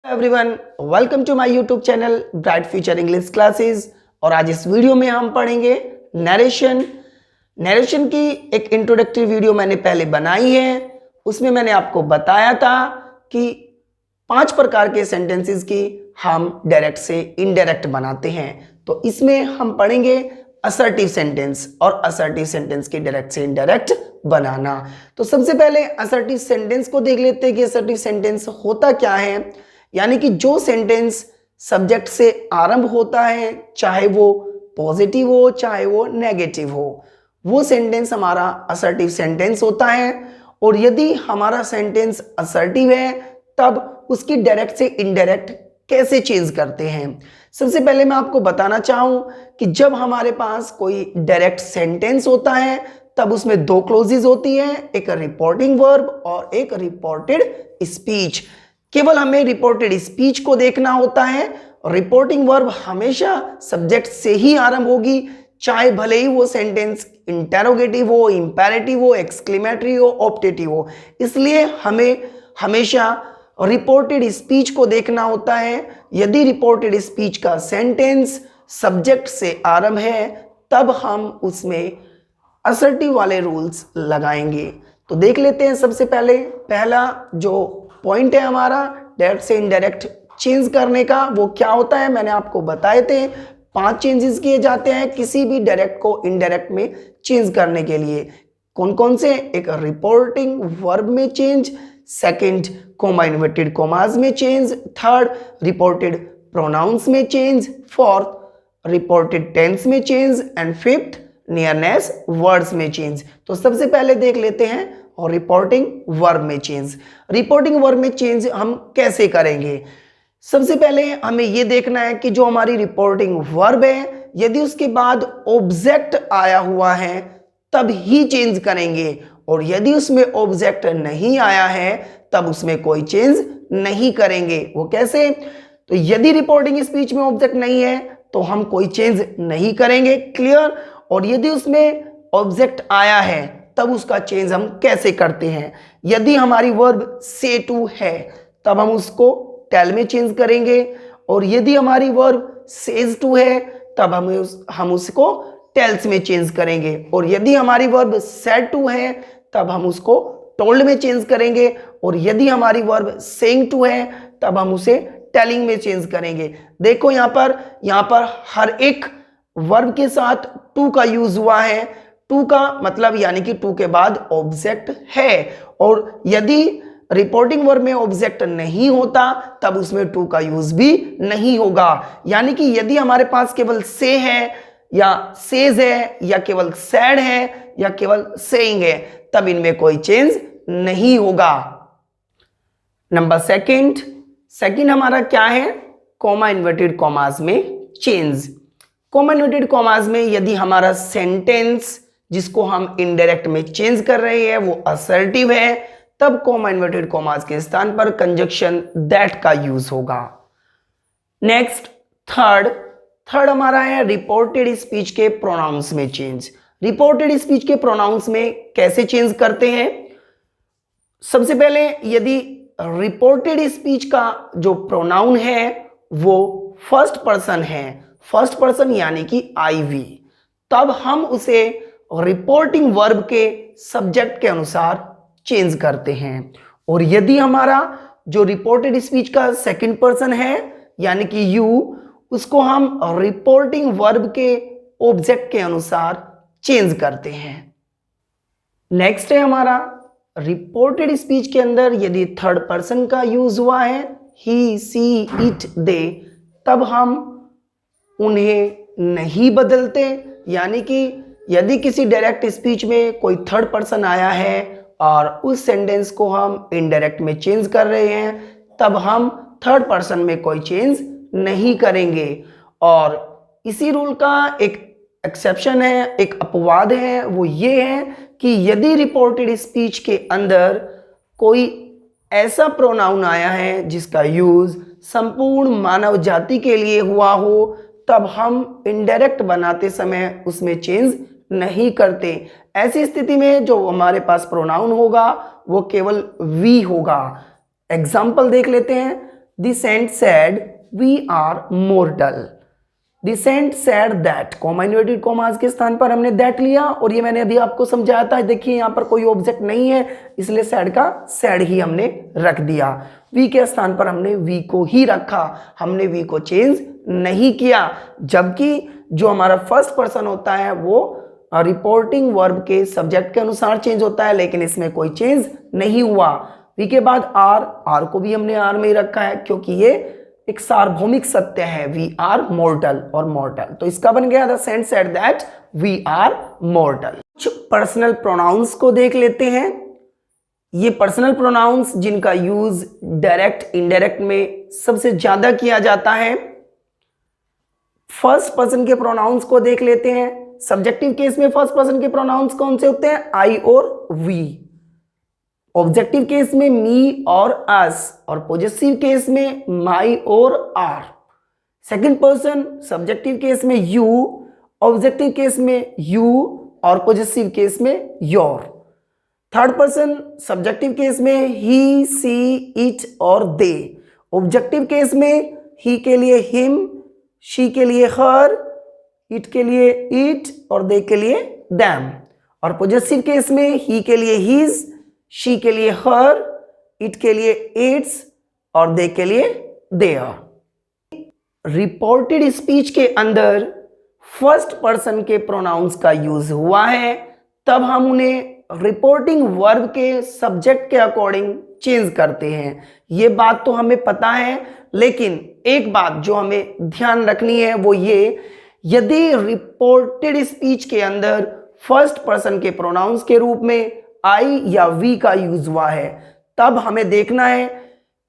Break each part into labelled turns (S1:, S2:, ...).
S1: Everyone, welcome to my YouTube channel Bright Future English Classes. और आज इस video में हम पढ़ेंगे नरेशन की एक इंट्रोडक्टरी वीडियो मैंने पहले बनाई है। उसमें मैंने आपको बताया था कि 5 प्रकार के सेंटेंसेस की हम डायरेक्ट से इनडायरेक्ट बनाते हैं। तो इसमें हम पढ़ेंगे असर्टिव सेंटेंस और असर्टिव सेंटेंस की डायरेक्ट से इनडायरेक्ट बनाना। तो सबसे पहले असर्टिव सेंटेंस को देख लेते हैं कि असर्टिव सेंटेंस होता क्या है। यानी कि जो सेंटेंस सब्जेक्ट से आरंभ होता है, चाहे वो पॉजिटिव हो चाहे वो नेगेटिव हो, वो सेंटेंस हमारा असर्टिव सेंटेंस होता है। और यदि हमारा सेंटेंस असर्टिव है तब उसकी डायरेक्ट से इनडायरेक्ट कैसे चेंज करते हैं। सबसे पहले मैं आपको बताना चाहूं कि जब हमारे पास कोई डायरेक्ट सेंटेंस होता है तब उसमें 2 क्लोजेस होती हैं, एक रिपोर्टिंग वर्ब और एक रिपोर्टेड स्पीच। केवल हमें रिपोर्टेड स्पीच को देखना होता है। रिपोर्टिंग वर्ब हमेशा सब्जेक्ट से ही आरंभ होगी, चाहे भले ही वो सेंटेंस इंटेरोगेटिव हो, इंपेरेटिव हो, एक्सक्लेमेटरी हो, ऑप्टेटिव हो। इसलिए हमें हमेशा रिपोर्टेड स्पीच को देखना होता है। यदि रिपोर्टेड स्पीच का सेंटेंस सब्जेक्ट से आरंभ है तब हम उसमें असर्टिव वाले रूल्स लगाएंगे। तो देख लेते हैं। सबसे पहले पहला जो पॉइंट है हमारा डायरेक्ट से इनडायरेक्ट चेंज करने का, वो क्या होता है। मैंने आपको बताए थे 5 चेंजेस किए जाते हैं किसी भी डायरेक्ट को इनडायरेक्ट में चेंज करने के लिए। कौन कौन से? एक रिपोर्टिंग वर्ब में change, second coma inverted commas में चेंज, थर्ड रिपोर्टेड प्रोनाउंस में चेंज, फोर्थ रिपोर्टेड टेंस में change and fifth nearness words में चेंज। तो सबसे पहले देख लेते हैं और रिपोर्टिंग वर्ब में चेंज। रिपोर्टिंग वर्ब में चेंज हम कैसे करेंगे? सबसे पहले हमें यह देखना है कि जो हमारी रिपोर्टिंग वर्ब है, यदि उसके बाद ऑब्जेक्ट आया हुआ है तब ही चेंज करेंगे, और यदि उसमें ऑब्जेक्ट नहीं आया है तब उसमें कोई चेंज नहीं करेंगे। वो कैसे? तो यदि रिपोर्टिंग स्पीच में ऑब्जेक्ट नहीं है तो हम कोई चेंज नहीं करेंगे, क्लियर। और यदि उसमें ऑब्जेक्ट आया है तब उसका चेंज हम कैसे करते हैं। यदि हमारी वर्ब से टू है तब हम उसको टेल में चेंज करेंगे, और यदि हमारी वर्ब सेज टू है तब हम उसको टेल्स में चेंज करेंगे, और यदि हमारी वर्ब सेड टू है तब हम उसको टोल्ड में चेंज करेंगे, और यदि हमारी वर्ब सेइंग टू है तब हम उसे टेलिंग में चेंज करेंगे। देखो यहाँ पर हर एक वर्ब के साथ टू का यूज हुआ है। टू का मतलब यानी कि टू के बाद ऑब्जेक्ट है, और यदि रिपोर्टिंग वर्ब में ऑब्जेक्ट नहीं होता तब उसमें टू का यूज भी नहीं होगा। यानी कि यदि हमारे पास केवल से है या सेज है या केवल सैड है या केवल सेइंग है तब इनमें कोई चेंज नहीं होगा। नंबर सेकंड हमारा क्या है? कॉमा इन्वर्टेड कॉमास में चेंज। कॉमा इन्वर्टेड कॉमास में यदि हमारा सेंटेंस जिसको हम इनडायरेक्ट में चेंज कर रहे हैं वो असर्टिव है तब कॉमा इन्वर्टेड कॉमास के स्थान पर कंजक्शन दैट का यूज होगा। नेक्स्ट थर्ड हमारा है रिपोर्टेड स्पीच के प्रोनाउंस में चेंज। रिपोर्टेड स्पीच के प्रोनाउंस में कैसे चेंज करते हैं? सबसे पहले यदि रिपोर्टेड स्पीच का जो प्रोनाउन है वो फर्स्ट पर्सन है, फर्स्ट पर्सन यानी कि आईवी, तब हम उसे रिपोर्टिंग वर्ब के सब्जेक्ट के अनुसार चेंज करते हैं। और यदि हमारा जो रिपोर्टेड स्पीच का सेकंड पर्सन है यानी कि यू, उसको हम रिपोर्टिंग वर्ब के ऑब्जेक्ट के अनुसार चेंज करते हैं। नेक्स्ट है हमारा रिपोर्टेड स्पीच के अंदर यदि थर्ड पर्सन का यूज हुआ है, ही, सी, इट, दे, तब हम उन्हें नहीं बदलते। यानी कि यदि किसी डायरेक्ट स्पीच में कोई थर्ड पर्सन आया है और उस सेंटेंस को हम इनडायरेक्ट में चेंज कर रहे हैं तब हम थर्ड पर्सन में कोई चेंज नहीं करेंगे। और इसी रूल का एक एक्सेप्शन है, एक अपवाद है, वो ये है कि यदि रिपोर्टेड स्पीच के अंदर कोई ऐसा प्रोनाउन आया है जिसका यूज संपूर्ण मानव जाति के लिए हुआ हो तब हम इनडायरेक्ट बनाते समय उसमें चेंज नहीं करते। ऐसी स्थिति में जो हमारे पास प्रोनाउन होगा वो केवल वी होगा। एग्जाम्पल देख लेते हैं। The saint said we are mortal. The saint said that, comma inverted commas के स्थान पर हमने दैट लिया और ये मैंने अभी आपको समझाया था। देखिए यहाँ पर कोई ऑब्जेक्ट नहीं है इसलिए सेड का सेड ही हमने रख दिया। वी के स्थान पर हमने वी को ही रखा, हमने वी को चेंज नहीं किया। जबकि जो हमारा फर्स्ट पर्सन होता है वो रिपोर्टिंग वर्ब के सब्जेक्ट के अनुसार चेंज होता है, लेकिन इसमें कोई चेंज नहीं हुआ। वी के बाद आर, आर को भी हमने आर में ही रखा है क्योंकि ये एक सार्वभौमिक सत्य है, वी आर मॉर्टल और मॉर्टल। तो इसका बन गया the saint said that we are mortal. कुछ पर्सनल प्रोनाउंस को देख लेते हैं। ये पर्सनल प्रोनाउंस जिनका यूज डायरेक्ट इनडायरेक्ट में सबसे ज्यादा किया जाता है। फर्स्ट पर्सन के प्रोनाउंस को देख लेते हैं। सब्जेक्टिव केस में फर्स्ट पर्सन के प्रोनाउंस कौन से होते हैं? आई और वी। ऑब्जेक्टिव केस में मी और अस, और पॉजेसिव केस में माई और our. Second person subjective case में यू, ऑब्जेक्टिव केस में यू और पॉजेसिव केस में your. Third person subjective case में ही, सी, इट और दे। ऑब्जेक्टिव केस में ही के लिए हिम, शी के लिए हर, इट के लिए इट और दे के लिए दैम। और पॉजेसिव केस में ही के लिए हिज, शी के लिए हर, इट के लिए इट्स और दे के लिए देयर। रिपोर्टेड स्पीच के अंदर फर्स्ट पर्सन के प्रोनाउंस का यूज हुआ है, तब हम उन्हें रिपोर्टिंग वर्ब के सब्जेक्ट के अकॉर्डिंग चेंज करते हैं। ये बात तो हमें पता है, लेकिन एक बात जो हमें ध्यान रखनी है वो ये, यदि रिपोर्टेड स्पीच के अंदर फर्स्ट पर्सन के प्रोनाउंस के रूप में आई या वी का यूज हुआ है, तब हमें देखना है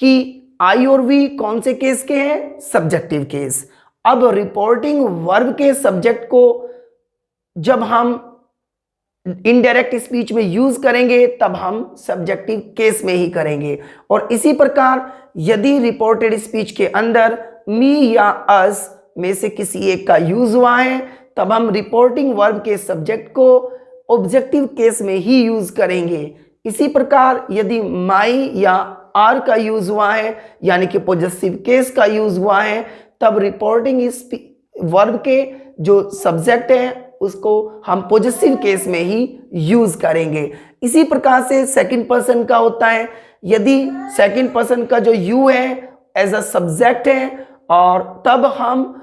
S1: कि आई और वी कौन से केस के हैं? Subjective case. अब रिपोर्टिंग वर्ब के सब्जेक्ट को जब हम इनडायरेक्ट स्पीच में यूज करेंगे तब हम सब्जेक्टिव केस में ही करेंगे। और इसी प्रकार यदि रिपोर्टेड स्पीच के अंदर मी या अस में से किसी एक का यूज हुआ है, तब हम रिपोर्टिंग वर्ब के सब्जेक्ट को ऑब्जेक्टिव केस में ही यूज करेंगे। इसी प्रकार यदि माई या आर का यूज हुआ है यानी कि पॉजेसिव केस का यूज हुआ है, तब रिपोर्टिंग वर्ब के जो सब्जेक्ट है उसको हम पॉजेसिव केस में ही यूज करेंगे। इसी प्रकार से सेकंड पर्सन का होता है। यदि सेकंड पर्सन का जो यू है एज अ सब्जेक्ट है, और तब हम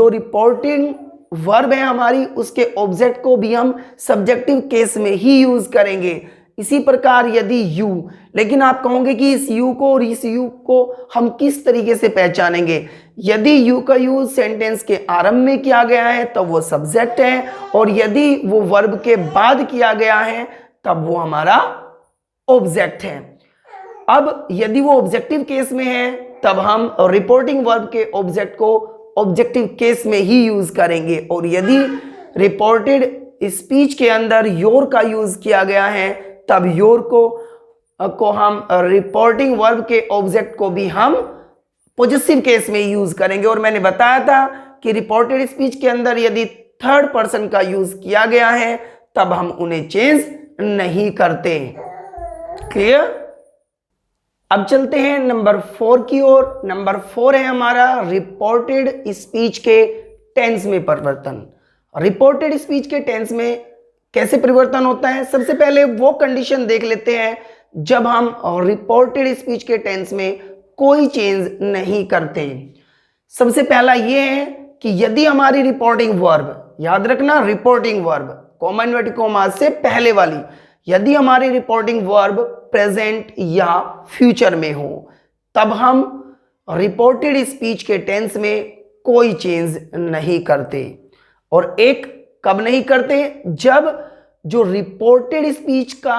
S1: रिपोर्टिंग वर्ब है हमारी, उसके ऑब्जेक्ट को भी हम सब्जेक्टिव केस में ही यूज करेंगे। इसी प्रकार यदि यू, लेकिन आप कहोगे कि इस यू को और इस यू को हम किस तरीके से पहचानेंगे? यदि यू का यूज सेंटेंस के आरंभ में किया गया है तब वो सब्जेक्ट है, और यदि वो वर्ब के बाद किया गया है तब वो हमारा ऑब्जेक्ट है। अब यदि वो ऑब्जेक्टिव केस में है तब हम रिपोर्टिंग वर्ब के ऑब्जेक्ट को ऑब्जेक्टिव केस में ही यूज करेंगे, और यदि रिपोर्टेड स्पीच के अंदर योर का यूज किया गया है तब योर को हम रिपोर्टिंग वर्ब के ऑब्जेक्ट को भी हम पॉजेसिव केस में यूज करेंगे। और मैंने बताया था कि रिपोर्टेड स्पीच के अंदर यदि थर्ड पर्सन का यूज किया गया है तब हम उन्हें चेंज नहीं करते। क्लियर? अब चलते हैं नंबर 4 की ओर। नंबर 4 है हमारा रिपोर्टेड स्पीच के टेंस में परिवर्तन। रिपोर्टेड स्पीच के टेंस में कैसे परिवर्तन होता है? सबसे पहले वो कंडीशन देख लेते हैं जब हम रिपोर्टेड स्पीच के टेंस में कोई चेंज नहीं करते। सबसे पहला ये है कि यदि हमारी रिपोर्टिंग वर्ब, याद रखना reporting verb comma inverted comma से पहले वाली, यदि हमारी रिपोर्टिंग वर्ब प्रेजेंट या फ्यूचर में हो, तब हम रिपोर्टेड स्पीच के टेंस में कोई चेंज नहीं करते। और एक कब नहीं करते? जब जो रिपोर्टेड स्पीच का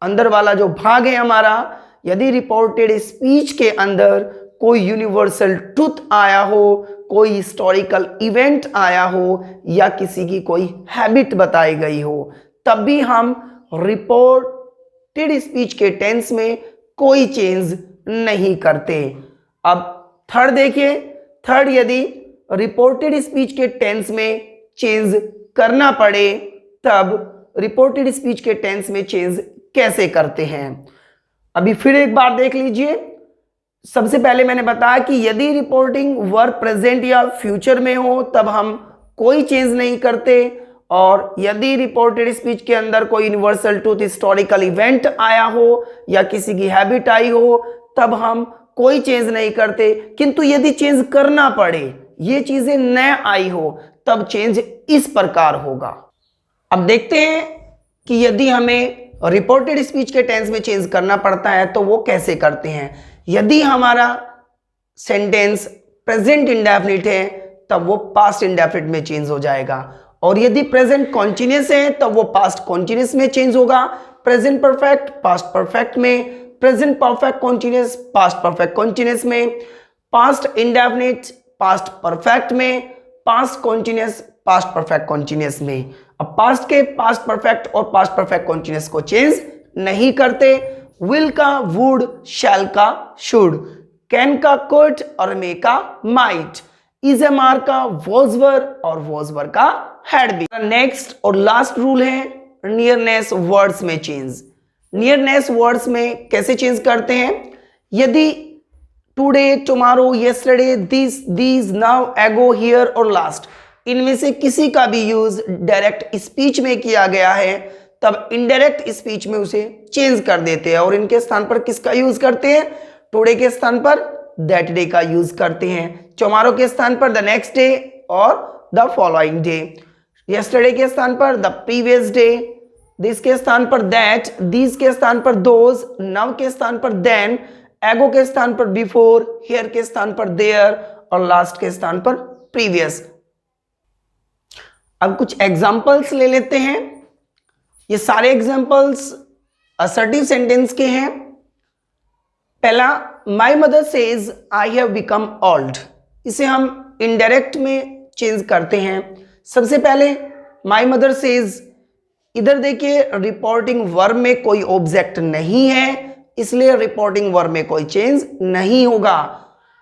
S1: अंदर वाला जो भाग है हमारा, यदि रिपोर्टेड स्पीच के अंदर कोई यूनिवर्सल ट्रुथ आया हो, कोई हिस्टोरिकल इवेंट आया हो, या किसी की कोई हैबिट बताई गई हो, तब भी हम रिपोर्टेड स्पीच के टेंस में कोई चेंज नहीं करते। अब थर्ड देखिए, थर्ड यदि रिपोर्टेड स्पीच के टेंस में चेंज करना पड़े तब रिपोर्टेड स्पीच के टेंस में चेंज कैसे करते हैं। अभी फिर एक बार देख लीजिए, सबसे पहले मैंने बताया कि यदि रिपोर्टिंग वर्ब प्रेजेंट या फ्यूचर में हो तब हम कोई चेंज नहीं करते, और यदि रिपोर्टेड स्पीच के अंदर कोई यूनिवर्सल ट्रूथ हिस्टोरिकल इवेंट आया हो या किसी की हैबिट आई हो तब हम कोई चेंज नहीं करते। किंतु यदि चेंज करना पड़े, ये चीजें न आई हो, तब चेंज इस प्रकार होगा। अब देखते हैं कि यदि हमें रिपोर्टेड स्पीच के टेंस में चेंज करना पड़ता है तो वो कैसे करते हैं। यदि हमारा सेंटेंस प्रेजेंट इंडेफिनिट है तब वो पास्ट इंडेफिनिट में चेंज हो जाएगा, और यदि प्रेजेंट कॉन्टिन्यूअस है तब वो पास्ट कॉन्टिन्यूअस में चेंज होगा, प्रेजेंट परफेक्ट पास्ट परफेक्ट में, present perfect continuous past perfect continuous में, पास्ट इंडेफिनिट पास्ट परफेक्ट में, past continuous past perfect continuous में। अब पास्ट के पास्ट परफेक्ट और पास्ट परफेक्ट कॉन्टिन्यूअस को चेंज नहीं करते। विल का वुड, शैल का शुड, कैन का कुड और मे का माइट, इज एम आर का वॉज वर और वॉज वर का हैड बीन। नेक्स्ट और लास्ट रूल है नियरनेस वर्ड्स में चेंज। नियरनेस वर्ड्स में कैसे चेंज करते हैं। यदि today, tomorrow, yesterday, this, these, now, एगो, हियर और लास्ट, इनमें से किसी का भी यूज डायरेक्ट स्पीच में किया गया है तब इनडायरेक्ट स्पीच में उसे चेंज कर देते हैं, और इनके स्थान पर किसका यूज करते हैं। टुडे के स्थान पर दैट डे का यूज करते हैं, टुमारो के स्थान पर द नेक्स्ट डे और द फॉलोइंग डे, यस्टरडे के स्थान पर द प्रीवियस डे, दिस के स्थान पर दैट, दीज के स्थान पर दोज, नाउ के स्थान पर देन, एगो के स्थान पर बिफोर, हियर के स्थान पर देयर और लास्ट के स्थान पर प्रीवियस। अब कुछ एग्जांपल्स ले लेते हैं। ये सारे एग्जांपल्स असर्टिव सेंटेंस के हैं। पहला, my mother says I have become old, इसे हम इनडायरेक्ट में चेंज करते हैं। सबसे पहले माई मदर सेज, इधर देखिए रिपोर्टिंग वर्ब में कोई ऑब्जेक्ट नहीं है, इसलिए रिपोर्टिंग वर्ब में कोई चेंज नहीं होगा,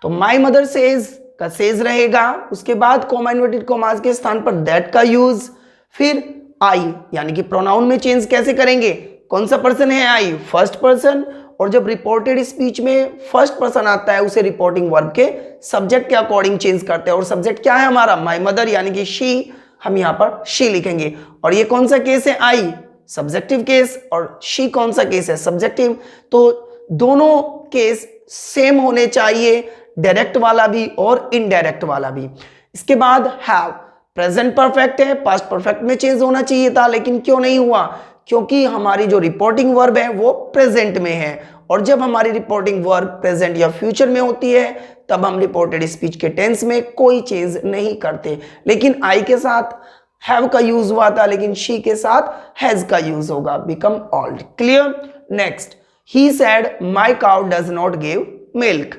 S1: तो माई मदर सेज का सेज रहेगा। उसके बाद कॉमा इन्वर्टेड कॉमास के स्थान पर दैट का यूज, फिर आई यानी कि प्रोनाउन में चेंज कैसे करेंगे। कौन सा पर्सन है आई, फर्स्ट पर्सन, और जब रिपोर्टेड स्पीच में फर्स्ट पर्सन आता है उसे रिपोर्टिंग वर्ब के सब्जेक्ट के अकॉर्डिंग चेंज करते हैं, और सब्जेक्ट क्या है हमारा माई मदर यानी कि शी, हम यहां पर शी लिखेंगे। और ये कौन सा केस है, आई सब्जेक्टिव केस, और शी कौन सा केस है, सब्जेक्टिव। तो दोनों केस सेम होने चाहिए, डायरेक्ट वाला भी और इनडायरेक्ट वाला भी। इसके बाद हैव, प्रेजेंट परफेक्ट है, पास्ट परफेक्ट में चेंज होना चाहिए था, लेकिन क्यों नहीं हुआ, क्योंकि हमारी जो रिपोर्टिंग वर्ब है वो प्रेजेंट में है, और जब हमारी रिपोर्टिंग वर्ब प्रेजेंट या फ्यूचर में होती है तब हम रिपोर्टेड स्पीच के टेंस में कोई चेंज नहीं करते। लेकिन आई के साथ हैव का यूज हुआ था, लेकिन शी के साथ हैज का यूज होगा, become old. Clear. Next, he said my cow does not give milk,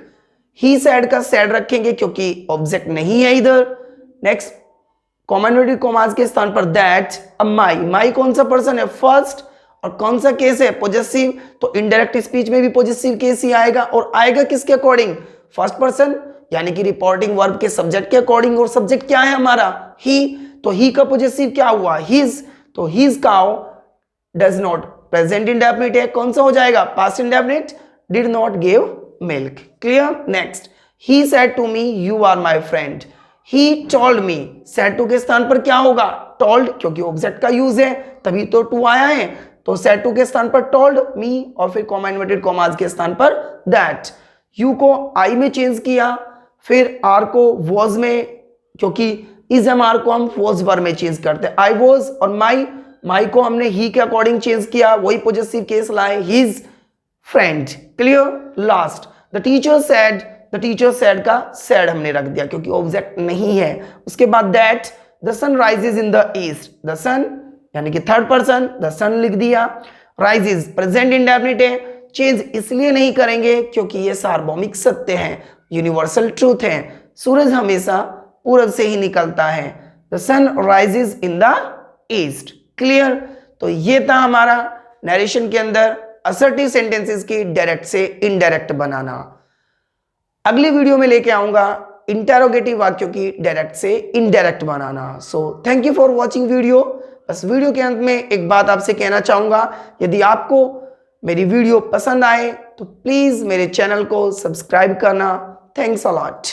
S1: he said का सेड रखेंगे क्योंकि ऑब्जेक्ट नहीं है इधर। नेक्स्ट, कॉमन इन्वर्टेड कॉमास के स्थान पर दैट। अब माई, माई कौन सा पर्सन है, फर्स्ट, और कौन सा केस है, पॉजेसिव, तो इनडायरेक्ट स्पीच में भी पॉजेसिव केस ही आएगा, और आएगा किसके अकॉर्डिंग, फर्स्ट पर्सन यानी कि रिपोर्टिंग वर्ब के सब्जेक्ट के अकॉर्डिंग, और सब्जेक्ट क्या है हमारा ही, तो ही का पॉजेसिव क्या हुआ, हिज, तो his cow does not, present indefinite है, कौन सा हो जाएगा, past indefinite, did not give milk. Clear. Next, he said to me you are my friend, he told me, said to के स्थान पर क्या होगा, टोल्ड, क्योंकि ऑब्जेक्ट का यूज है तभी तो टू आया है, तो सेड टू के स्थान पर टोल्ड मी, और फिर कॉमा इन्वर्टेड कॉमास के स्थान पर दैट। यू को आई में चेंज किया, फिर आर को वॉज में, क्योंकि इज एम आर को हम वॉज वर्ब में चेंज करते हैं, आई वॉज, और माई, माई को हमने ही के अकॉर्डिंग चेंज किया, वही पॉजेसिव केस लाए, his friend. Clear. Last, the teacher said, the teacher said का सेड हमने रख दिया क्योंकि ऑब्जेक्ट नहीं है। उसके बाद that, the sun rises in the east, the sun यानी कि थर्ड पर्सन, द सन लिख दिया, राइजेज प्रेजेंट इंडेफिनिट है, चेंज इसलिए नहीं करेंगे क्योंकि ये सार्वभौमिक सत्य है, यूनिवर्सल ट्रूथ है, सूरज हमेशा पूरब से ही निकलता है, the sun rises in the east. Clear. तो ये था हमारा नरेशन के अंदर असर्टिव सेंटेंसेस की डायरेक्ट से इनडायरेक्ट बनाना। अगली वीडियो में लेके आऊंगा इंटेरोगेटिव वाक्यों की डायरेक्ट से indirect banana. So thank you for watching video. बस वीडियो के अंत में एक बात आपसे कहना चाहूंगा, यदि आपको मेरी वीडियो पसंद आए तो प्लीज़ मेरे चैनल को सब्सक्राइब करना। Thanks a lot.